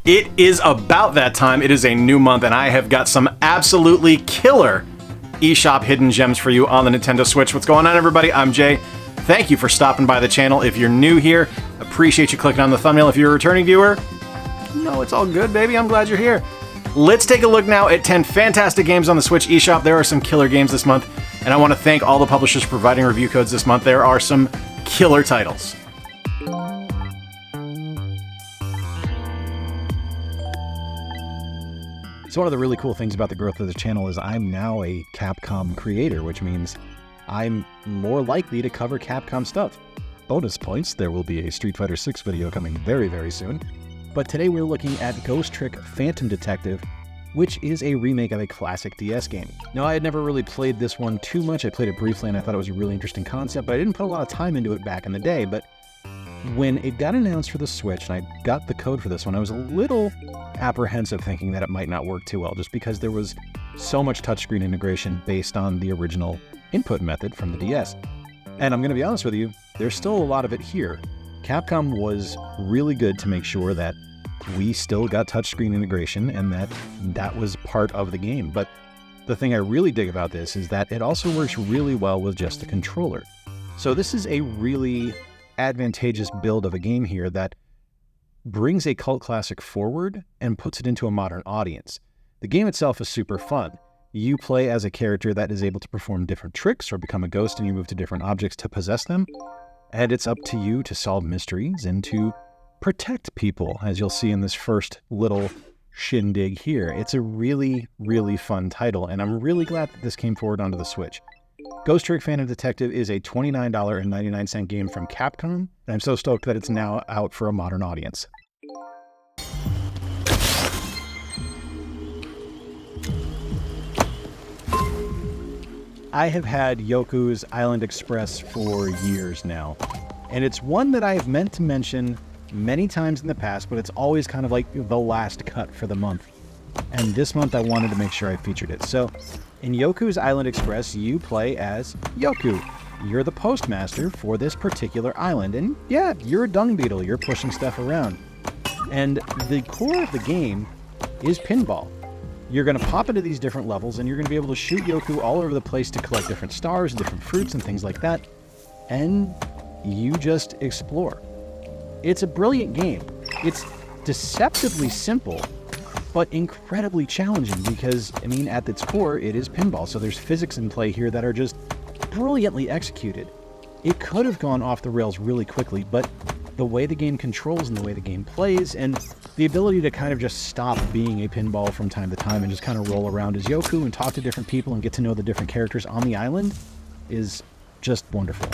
It is about that time. It is a new month, and I have got some absolutely killer eShop hidden gems for you on the Nintendo Switch. What's going on, everybody? I'm Jay. Thank you for stopping by the channel. If you're new here, appreciate you clicking on the thumbnail. If you're a returning viewer, no, it's all good, baby. I'm glad you're here. Let's take a look now at 10 fantastic games on the Switch eShop. There are some killer games this month, and I want to thank all the publishers for providing review codes this month. There are some killer titles. So one of the really cool things about the growth of the channel is I'm now a Capcom creator, which means I'm more likely to cover Capcom stuff. Bonus points, there will be a Street Fighter 6 video coming very, very soon. But today we're looking at Ghost Trick Phantom Detective, which is a remake of a classic DS game. Now, I had never really played this one too much. I played it briefly and I thought it was a really interesting concept, but I didn't put a lot of time into it back in the day. But when it got announced for the Switch and I got the code for this one, I was a little apprehensive thinking that it might not work too well, just because there was so much touchscreen integration based on the original input method from the DS. And I'm going to be honest with you, there's still a lot of it here. Capcom was really good to make sure that we still got touchscreen integration and that was part of the game. But the thing I really dig about this is that it also works really well with just the controller. So this is a really advantageous build of a game here that brings a cult classic forward and puts it into a modern audience. The game itself is super fun. You play as a character that is able to perform different tricks or become a ghost, and you move to different objects to possess them. And it's up to you to solve mysteries and to protect people, as you'll see in this first little shindig here. It's a really, really fun title, and I'm really glad that this came forward onto the Switch. Ghost Trick Phantom Detective is a $29.99 game from Capcom, and I'm so stoked that it's now out for a modern audience. I have had Yoku's Island Express for years now, and it's one that I have meant to mention many times in the past, but it's always kind of like the last cut for the month. And this month I wanted to make sure I featured it. So in Yoku's Island Express, you play as Yoku. You're the postmaster for this particular island, and yeah, you're a dung beetle, you're pushing stuff around. And the core of the game is pinball. You're going to pop into these different levels, and you're going to be able to shoot Yoku all over the place to collect different stars and different fruits and things like that. And you just explore. It's a brilliant game. It's deceptively simple, but incredibly challenging because, I mean, at its core, it is pinball. So there's physics in play here that are just brilliantly executed. It could have gone off the rails really quickly, but the way the game controls and the way the game plays and the ability to kind of just stop being a pinball from time to time and just kind of roll around as Yoku and talk to different people and get to know the different characters on the island is just wonderful.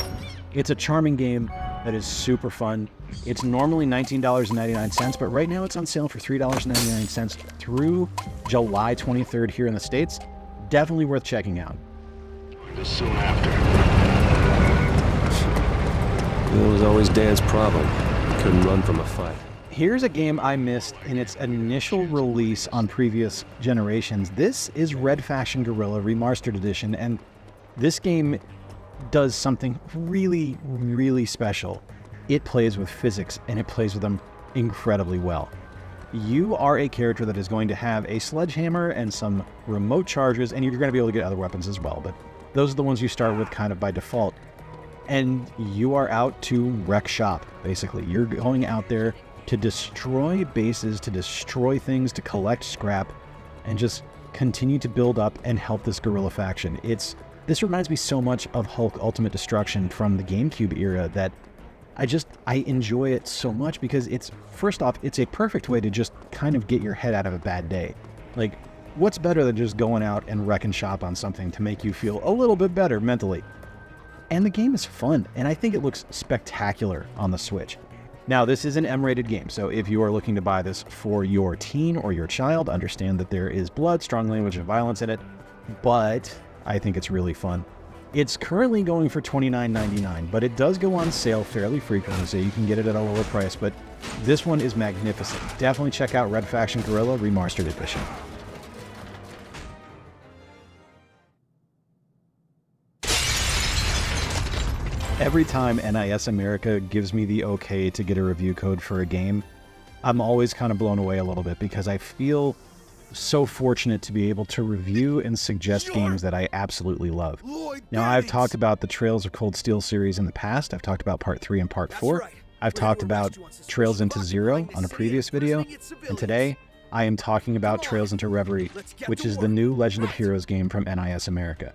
It's a charming game that is super fun. It's normally $19.99, but right now it's on sale for $3.99 through July 23rd here in the States. Definitely worth checking out. Soon after. It was always Dan's problem. He couldn't run from a fight. Here's a game I missed in its initial release on previous generations. This is Red Faction Guerrilla Remastered Edition, and this game does something really, really special. It plays with physics, and it plays with them incredibly well. You are a character that is going to have a sledgehammer and some remote charges, and you're going to be able to get other weapons as well, but those are the ones you start with kind of by default. And you are out to wreck shop, basically. You're going out there to destroy bases, to destroy things, to collect scrap, and just continue to build up and help this guerrilla faction. This reminds me so much of Hulk Ultimate Destruction from the GameCube era that I enjoy it so much because first off, it's a perfect way to just kind of get your head out of a bad day. Like, what's better than just going out and wrecking shop on something to make you feel a little bit better mentally? And the game is fun, and I think it looks spectacular on the Switch. Now, this is an M-rated game, so if you are looking to buy this for your teen or your child, understand that there is blood, strong language, and violence in it, but I think it's really fun. It's currently going for $29.99, but it does go on sale fairly frequently, so you can get it at a lower price, but this one is magnificent. Definitely check out Red Faction Guerrilla Remastered Edition. Every time NIS America gives me the okay to get a review code for a game, I'm always kind of blown away a little bit because I feel so fortunate to be able to review and suggest games that I absolutely love. Now, I've talked about the Trails of Cold Steel series in the past. I've talked about Part 3 and Part 4. I've talked about Trails into Zero on a previous video. And today, I am talking about Trails into Reverie, which is the new Legend of Heroes game from NIS America.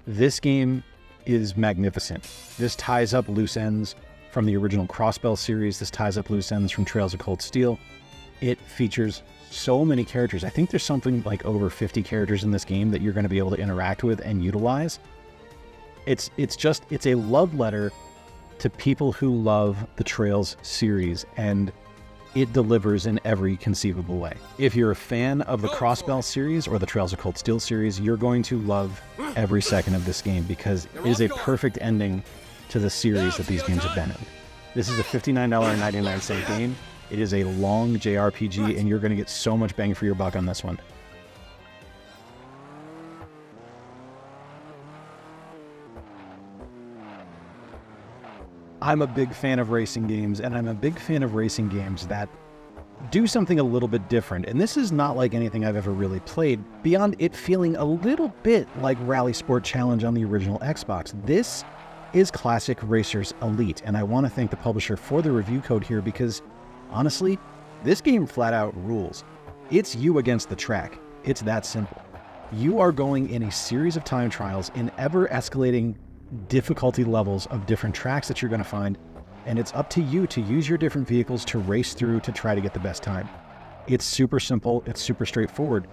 This game is magnificent. This ties up loose ends from the original Crossbell series. This ties up loose ends from Trails of Cold Steel. It features so many characters. I think there's something like over 50 characters in this game that you're going to be able to interact with and utilize. It's a love letter to people who love the Trails series, and it delivers in every conceivable way. If you're a fan of the Crossbell series or the Trails of Cold Steel series, you're going to love every second of this game because it is a perfect ending to the series that these games have been in. This is a $59.99 game. It is a long JRPG, and you're going to get so much bang for your buck on this one. I'm a big fan of racing games, and I'm a big fan of racing games that do something a little bit different. And this is not like anything I've ever really played, beyond it feeling a little bit like Rally Sport Challenge on the original Xbox. This is Classic Racers Elite, and I want to thank the publisher for the review code here because, honestly, this game flat out rules. It's you against the track. It's that simple. You are going in a series of time trials in ever-escalating difficulty levels of different tracks that you're going to find, and it's up to you to use your different vehicles to race through to try to get the best time. It's super simple, it's super straightforward,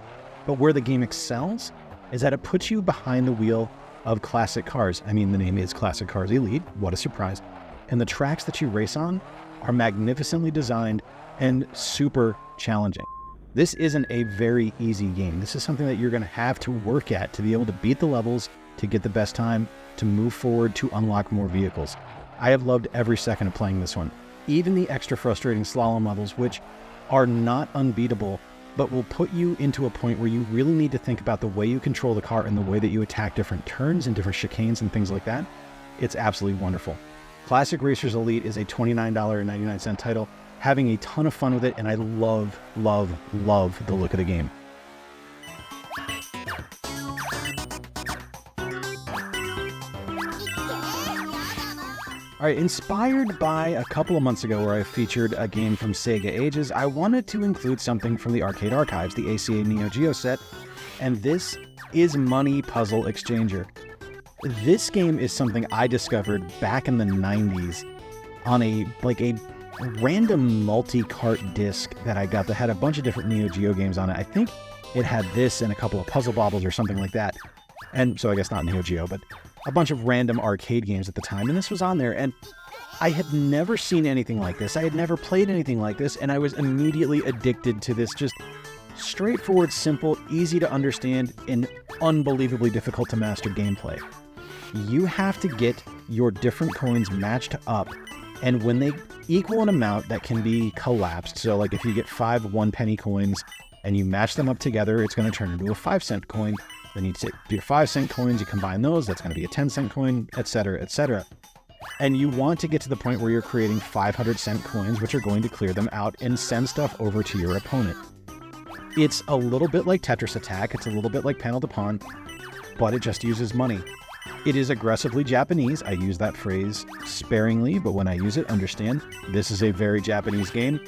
but where the game excels is that it puts you behind the wheel of classic cars. I mean, the name is Classic Cars Elite, what a surprise. And the tracks that you race on are magnificently designed and super challenging. This isn't a very easy game. This is something that you're going to have to work at to be able to beat the levels, to get the best time, to move forward, to unlock more vehicles. I have loved every second of playing this one. Even the extra frustrating slalom levels, which are not unbeatable, but will put you into a point where you really need to think about the way you control the car and the way that you attack different turns and different chicanes and things like that. It's absolutely wonderful. Classic Racers Elite is a $29.99 title, having a ton of fun with it, and I love, love, love the look of the game. All right, inspired by a couple of months ago where I featured a game from Sega Ages, I wanted to include something from the Arcade Archives, the ACA Neo Geo set, and this is Money Puzzle Exchanger. This game is something I discovered back in the 90s on a random multi-cart disc that I got that had a bunch of different Neo Geo games on it. I think it had this and a couple of Puzzle Bobbles or something like that. And so I guess not Neo Geo, but a bunch of random arcade games at the time, and this was on there, and I had never seen anything like this. I had never played anything like this, and I was immediately addicted to this just straightforward, simple, easy to understand, and unbelievably difficult to master gameplay. You have to get your different coins matched up, and when they equal an amount that can be collapsed, so like if you get 5 1-penny coins and you match them up together, it's going to turn into a 5-cent coin. Then you take your 5-cent coins, you combine those, that's going to be a 10-cent coin, etc., etc. And you want to get to the point where you're creating 500-cent coins, which are going to clear them out and send stuff over to your opponent. It's a little bit like Tetris Attack, it's a little bit like Panel de Pawn, but it just uses money. It is aggressively Japanese. I use that phrase sparingly, but when I use it, understand this is a very Japanese game,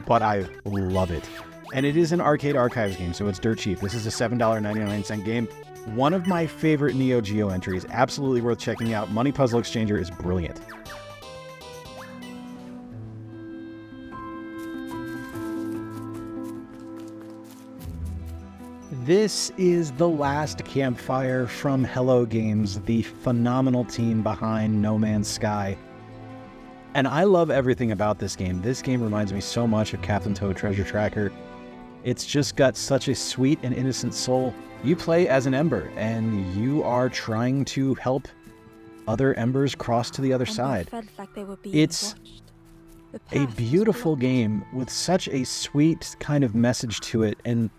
but I love it. And it is an Arcade Archives game, so it's dirt cheap. This is a $7.99 game. One of my favorite Neo Geo entries. Absolutely worth checking out. Money Puzzle Exchanger is brilliant. This is The Last Campfire from Hello Games, the phenomenal team behind No Man's Sky. And I love everything about this game. This game reminds me so much of Captain Toad Treasure Tracker. It's just got such a sweet and innocent soul. You play as an Ember, and you are trying to help other Embers cross to the other side. It's a beautiful game with such a sweet kind of message to it, and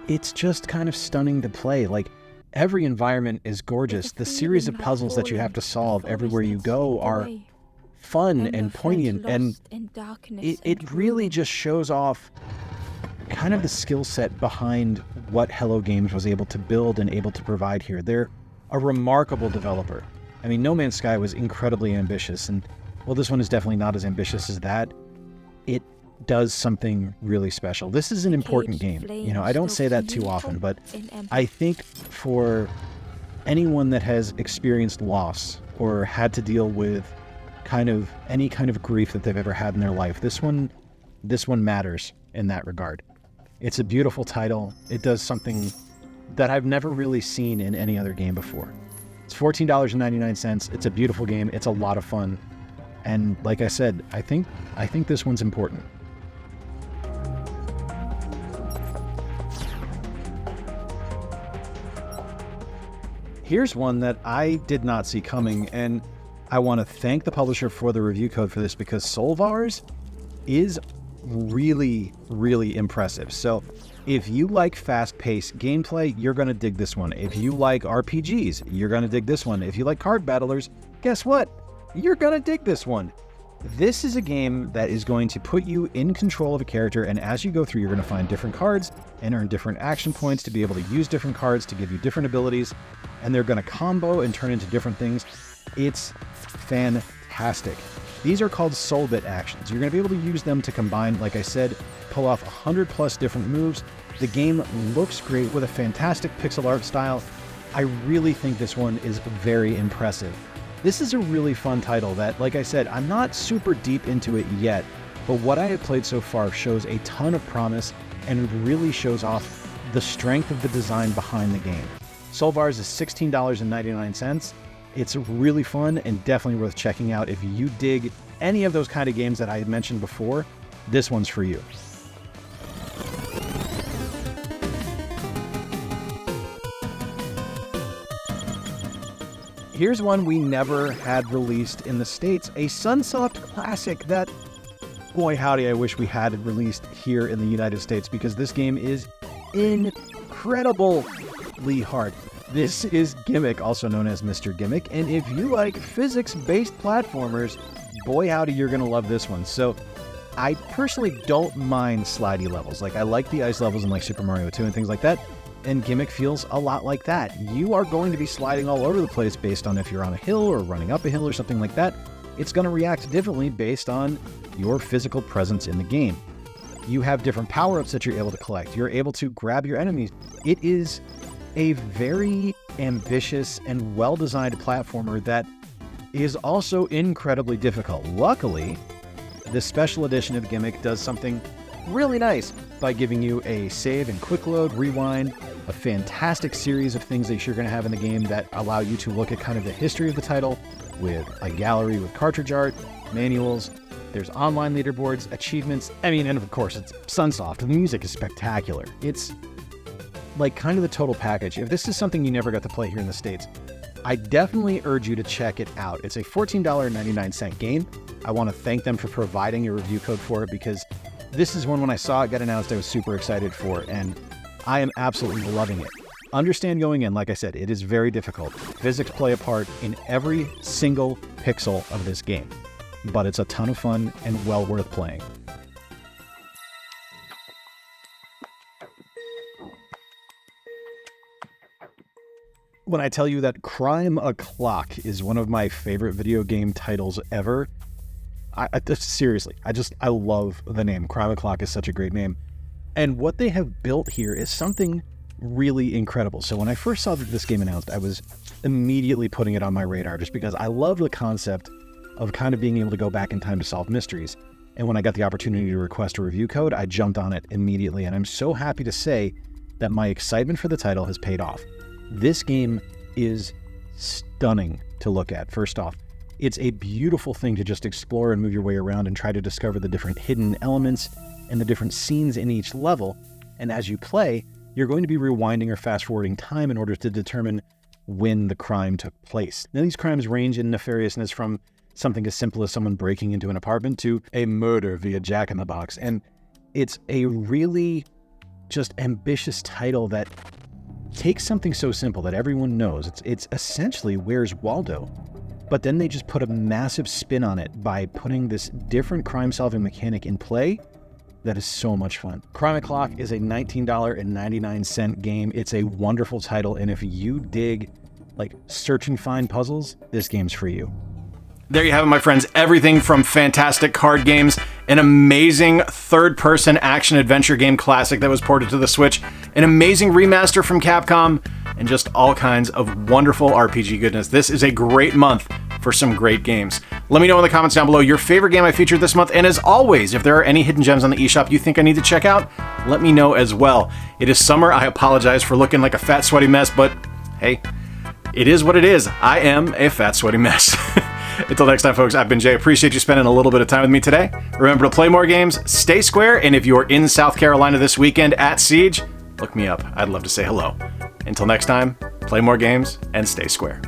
it's just kind of stunning to play. Like, every environment is gorgeous. The series of puzzles that you have to solve everywhere you go are fun and poignant, and it really just shows off kind of the skill set behind what Hello Games was able to build and able to provide here. They're a remarkable developer. I mean, No Man's Sky was incredibly ambitious, and well, this one is definitely not as ambitious as that. It does something really special. This is an important game. You know, I don't say that too often, but I think for anyone that has experienced loss or had to deal with any kind of grief that they've ever had in their life, this one matters in that regard. It's a beautiful title. It does something that I've never really seen in any other game before. It's $14.99. It's a beautiful game. It's a lot of fun. And like I said, I think this one's important. Here's one that I did not see coming, and I want to thank the publisher for the review code for this, because Solvars is really, really impressive. So if you like fast-paced gameplay, you're going to dig this one. If you like RPGs, you're going to dig this one. If you like card battlers, guess what? You're going to dig this one. This is a game that is going to put you in control of a character, and as you go through, you're going to find different cards and earn different action points to be able to use different cards to give you different abilities, and they're going to combo and turn into different things. It's fantastic. These are called soul bit actions. You're going to be able to use them to combine, like I said, pull off 100 plus different moves. The game looks great with a fantastic pixel art style. I really think this one is very impressive. This is a really fun title that, like I said, I'm not super deep into it yet, but what I have played so far shows a ton of promise and really shows off the strength of the design behind the game. Solvars is $16.99. It's really fun and definitely worth checking out. If you dig any of those kind of games that I had mentioned before, this one's for you. Here's one we never had released in the States, a Sunsoft classic that, boy howdy, I wish we had it released here in the United States, because this game is incredibly hard. This is Gimmick, also known as Mr. Gimmick, and if you like physics-based platformers, boy howdy, you're going to love this one. So I personally don't mind slidey levels. Like, I like the ice levels in like Super Mario 2 and things like that, and Gimmick feels a lot like that. You are going to be sliding all over the place based on if you're on a hill or running up a hill or something like that. It's going to react differently based on your physical presence in the game. You have different power-ups that you're able to collect. You're able to grab your enemies. It is a very ambitious and well-designed platformer that is also incredibly difficult. Luckily, this special edition of Gimmick does something really nice by giving you a save and quick load, rewind, a fantastic series of things that you're going to have in the game that allow you to look at kind of the history of the title with a gallery with cartridge art, manuals. There's online leaderboards, achievements. I mean, and of course, it's Sunsoft. The music is spectacular. It's like kind of the total package. If this is something you never got to play here in the States, I definitely urge you to check it out. It's a $14.99 game. I want to thank them for providing a review code for it, because this is one, when I saw it get announced, I was super excited for, and I am absolutely loving it. Understand going in, like I said, it is very difficult. Physics play a part in every single pixel of this game, but it's a ton of fun and well worth playing. When I tell you that Crime O'Clock is one of my favorite video game titles ever, seriously, I love the name. Crime O'Clock is such a great name. And what they have built here is something really incredible. So when I first saw that this game announced, I was immediately putting it on my radar, just because I love the concept of kind of being able to go back in time to solve mysteries. And when I got the opportunity to request a review code, I jumped on it immediately. And I'm so happy to say that my excitement for the title has paid off. This game is stunning to look at. First off, it's a beautiful thing to just explore and move your way around and try to discover the different hidden elements and the different scenes in each level. And as you play, you're going to be rewinding or fast-forwarding time in order to determine when the crime took place. Now, these crimes range in nefariousness from something as simple as someone breaking into an apartment to a murder via Jack-in-the-Box. And it's a really just ambitious title that takes something so simple that everyone knows. It's essentially Where's Waldo? But then they just put a massive spin on it by putting this different crime-solving mechanic in play that is so much fun. Crime O'Clock is a $19.99 game. It's a wonderful title, and if you dig like search and find puzzles, this game's for you. There you have it, my friends. Everything from fantastic card games, an amazing third-person action-adventure game classic that was ported to the Switch, an amazing remaster from Capcom, and just all kinds of wonderful RPG goodness. This is a great month for some great games. Let me know in the comments down below your favorite game I featured this month, and as always, if there are any hidden gems on the eShop you think I need to check out, let me know as well. It is summer. I apologize for looking like a fat, sweaty mess, but hey, it is what it is. I am a fat, sweaty mess. Until next time, folks, I've been Jay. Appreciate you spending a little bit of time with me today. Remember to play more games, stay square, and if you're in South Carolina this weekend at Siege, look me up. I'd love to say hello. Until next time, play more games and stay square.